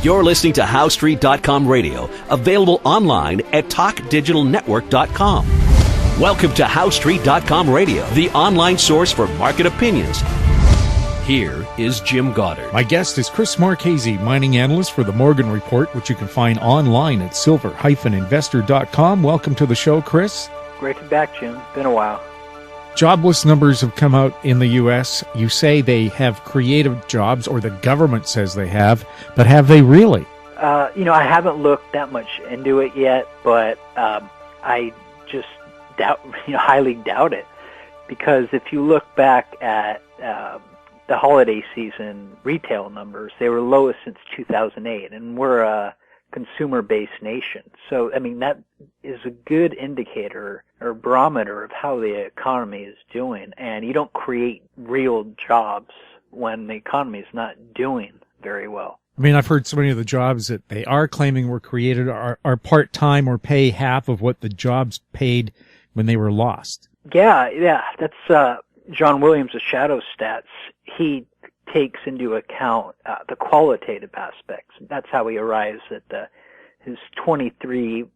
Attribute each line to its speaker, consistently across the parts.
Speaker 1: You're listening to HowStreet.com radio, available online at TalkDigitalNetwork.com. Welcome to HowStreet.com radio, the online source for market opinions. Here is Jim Goddard.
Speaker 2: My guest is Chris Marchese, mining analyst for the Morgan Report, which you can find online at silver-investor.com. Welcome to the show, Chris.
Speaker 3: Great to be back, Jim. It's been a while.
Speaker 2: Jobless numbers have come out in the U.S. You say they have created jobs, or the government says they have, but have they really?
Speaker 3: I haven't looked that much into it yet, but I just highly doubt it. Because if you look back at the holiday season retail numbers, they were lowest since 2008, and we're a consumer-based nation. So, that is a good indicator or barometer of how the economy is doing. And you don't create real jobs when the economy is not doing very well.
Speaker 2: I've heard so many of the jobs that they are claiming were created are part-time or pay half of what the jobs paid when they were lost. Yeah.
Speaker 3: That's John Williams of Shadow Stats. He takes into account the qualitative aspects. That's how he arrives at his 23%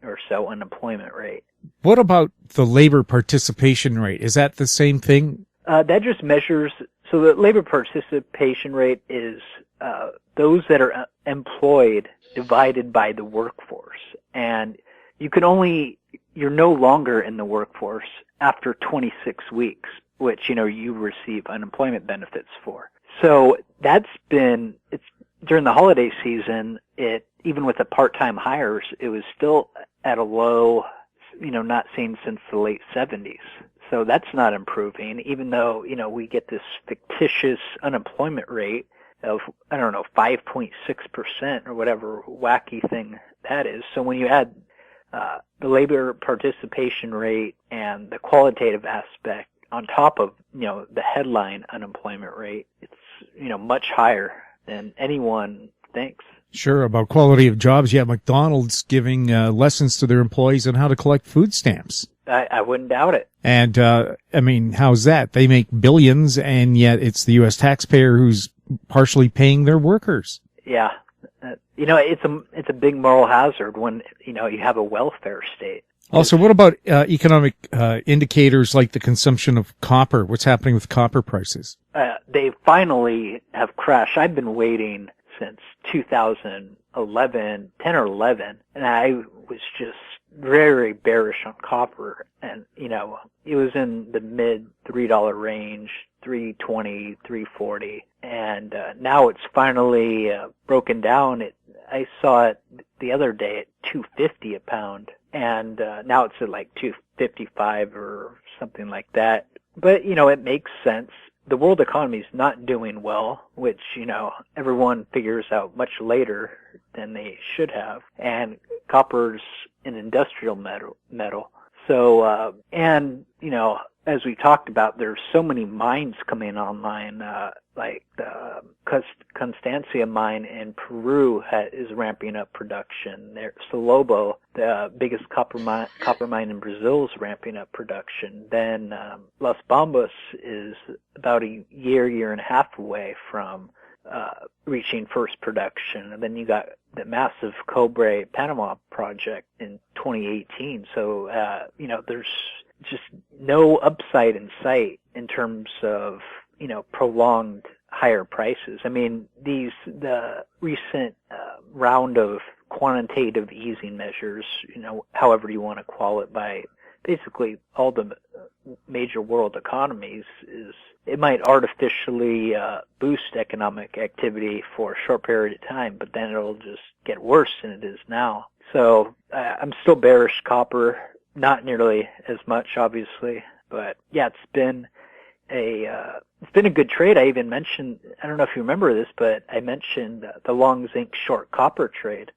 Speaker 3: or so unemployment rate.
Speaker 2: What about the labor participation rate? Is that the same thing?
Speaker 3: That just measures, so the labor participation rate is those that are employed divided by the workforce. And you're no longer in the workforce after 26 weeks, which, you receive unemployment benefits for. So it's during the holiday season, even with the part-time hires, it was still at a low, not seen since the late 70s. So that's not improving, even though, we get this fictitious unemployment rate of, 5.6% or whatever wacky thing that is. So when you add the labor participation rate and the qualitative aspect on top of, the headline unemployment rate, it's, much higher than anyone thinks.
Speaker 2: Sure, about quality of jobs. Yeah, McDonald's giving lessons to their employees on how to collect food stamps.
Speaker 3: I wouldn't doubt it. And,
Speaker 2: how's that? They make billions, and yet it's the U.S. taxpayer who's partially paying their workers.
Speaker 3: Yeah. It's a big moral hazard when, you have a welfare state.
Speaker 2: Also, what about economic indicators like the consumption of copper? What's happening with copper prices?
Speaker 3: They finally have crashed. I've been waiting since 2011, 10 or 11, and I was just very bearish on copper. And, it was in the mid $3 range, $3.20, $3.40, and now it's finally broken down. I saw it the other day at $2.50 a pound, and now it's at like $2.55 or something like that. But, it makes sense. The world economy is not doing well, which, everyone figures out much later than they should have. And copper's an industrial metal. So, as we talked about, there's so many mines coming online, like the Constancia mine in Peru is ramping up production. Salobo, the biggest copper mine in Brazil, is ramping up production. Then Las Bambas is about a year and a half away from reaching first production. And then you got the massive Cobre Panama project in 2018. So, there's just no upside in sight in terms of, prolonged higher prices. The recent round of quantitative easing measures, however you want to call it, by basically all the major world economies, it might artificially boost economic activity for a short period of time, but then it'll just get worse than it is now. So I'm still bearish copper. Not nearly as much, obviously, but yeah, it's been a good trade. I even mentioned, I don't know if you remember this, but I mentioned the long zinc short copper trade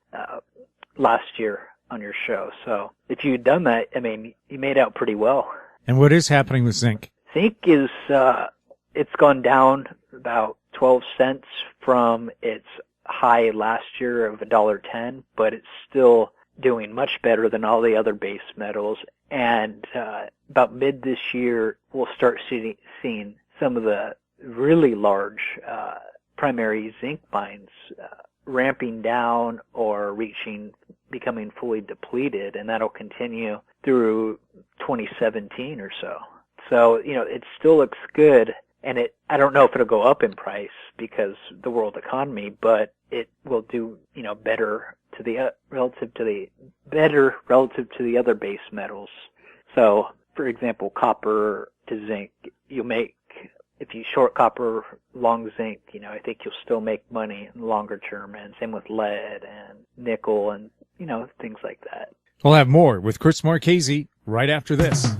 Speaker 3: last year on your show. So if you'd done that, you made out pretty well.
Speaker 2: And what is happening with zinc?
Speaker 3: Zinc is it's gone down about 12 cents from its high last year of $1.10, but it's still doing much better than all the other base metals. And about mid this year, we'll start seeing some of the really large primary zinc mines ramping down or becoming fully depleted, and that'll continue through 2017 or so. So, it still looks good, and I don't know if it'll go up in price because the world economy, but it will do, better relative to the other base metals. So, for example, copper to zinc, if you short copper, long zinc, I think you'll still make money in the longer term, and same with lead and nickel and, things like that.
Speaker 2: We'll have more with Chris Marchese right after this.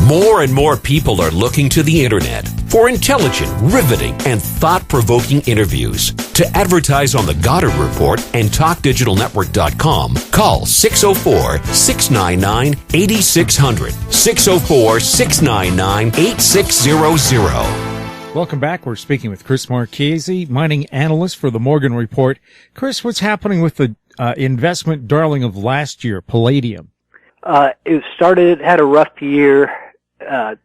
Speaker 1: More and more people are looking to the internet for intelligent, riveting, and thought-provoking interviews. To advertise on the Goddard Report and TalkDigitalNetwork.com, call 604-699-8600, 604-699-8600.
Speaker 2: Welcome back. We're speaking with Chris Marchese, mining analyst for the Morgan Report. Chris, what's happening with the investment darling of last year, Palladium?
Speaker 3: It had a rough year to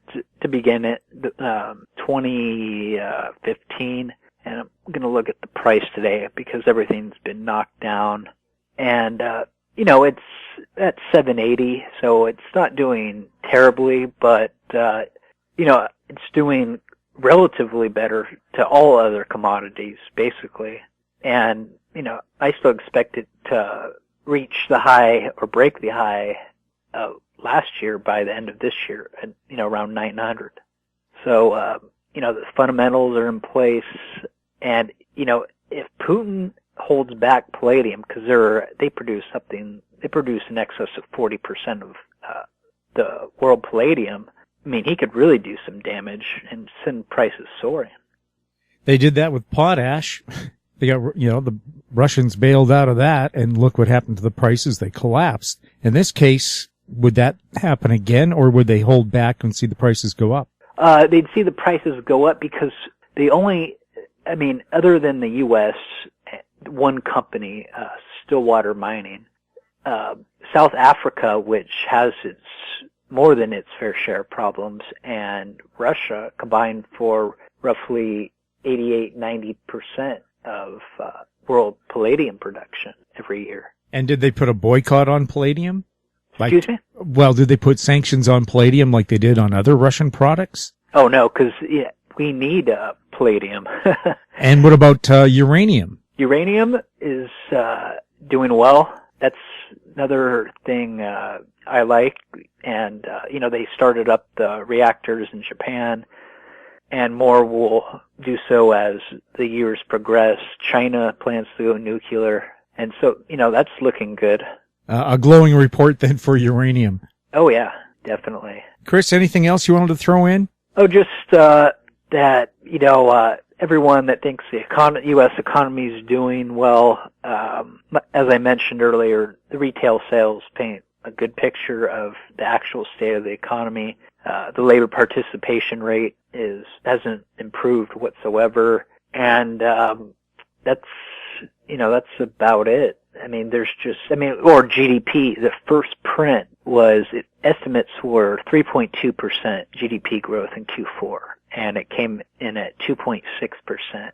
Speaker 3: begin it, 2015, and I'm going to look at the price today because everything's been knocked down. And, it's at 780, so it's not doing terribly, but, it's doing relatively better to all other commodities, basically. And, I still expect it to reach the high or break the high last year by the end of this year at, around 900. So, the fundamentals are in place. And, if Putin holds back palladium, because they produce in excess of 40% of the world palladium, he could really do some damage and send prices soaring.
Speaker 2: They did that with potash. They got, the Russians bailed out of that, and look what happened to the prices. They collapsed. In this case, would that happen again, or would they hold back and see the prices go up?
Speaker 3: They'd see the prices go up because other than the U.S., one company, Stillwater Mining, South Africa, which has more than its fair share of problems, and Russia combined for roughly 88-90% of world palladium production every year.
Speaker 2: And did they put a boycott on palladium?
Speaker 3: Excuse me?
Speaker 2: Well, did they put sanctions on palladium like they did on other Russian products?
Speaker 3: Oh, no, because we need palladium.
Speaker 2: And what about uranium?
Speaker 3: Uranium is doing well. That's another thing I like. And, they started up the reactors in Japan, and more will do so as the years progress. China plans to go nuclear. And so, that's looking good.
Speaker 2: A glowing report then for uranium.
Speaker 3: Oh, yeah, definitely.
Speaker 2: Chris, anything else you wanted to throw in?
Speaker 3: Oh, just that, everyone that thinks the U.S. economy is doing well, as I mentioned earlier, the retail sales paint a good picture of the actual state of the economy. The labor participation rate hasn't improved whatsoever, and that's about it. Or GDP. The first print estimates were 3.2% GDP growth in Q4, and it came in at 2.6%.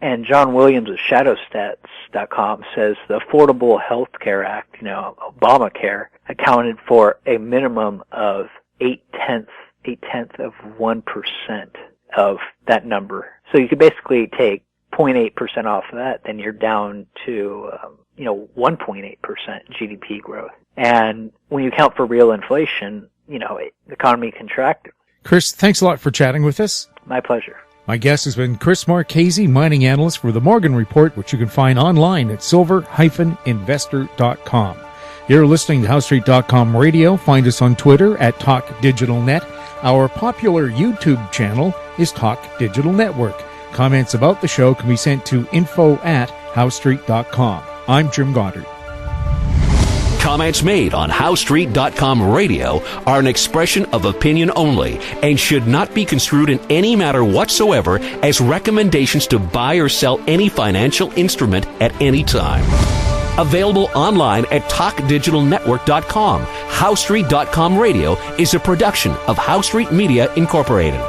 Speaker 3: And John Williams of ShadowStats.com says the Affordable Health Care Act, Obamacare, accounted for a minimum of 0.8% of that number. So you could basically take 0.8% off of that, then you're down to 1.8% GDP growth. And when you account for real inflation, the economy contracted.
Speaker 2: Chris, thanks a lot for chatting with us.
Speaker 3: My pleasure.
Speaker 2: My guest has been Chris Marchese, mining analyst for the Morgan Report, which you can find online at silver-investor.com. You're listening to HowStreet.com radio. Find us on Twitter at TalkDigitalNet. Our popular YouTube channel is Talk Digital Network. Comments about the show can be sent to info@HowStreet.com. I'm Jim Goddard.
Speaker 1: Comments made on HowStreet.com radio are an expression of opinion only and should not be construed in any matter whatsoever as recommendations to buy or sell any financial instrument at any time. Available online at TalkDigitalNetwork.com. HowStreet.com radio is a production of HowStreet Media Incorporated.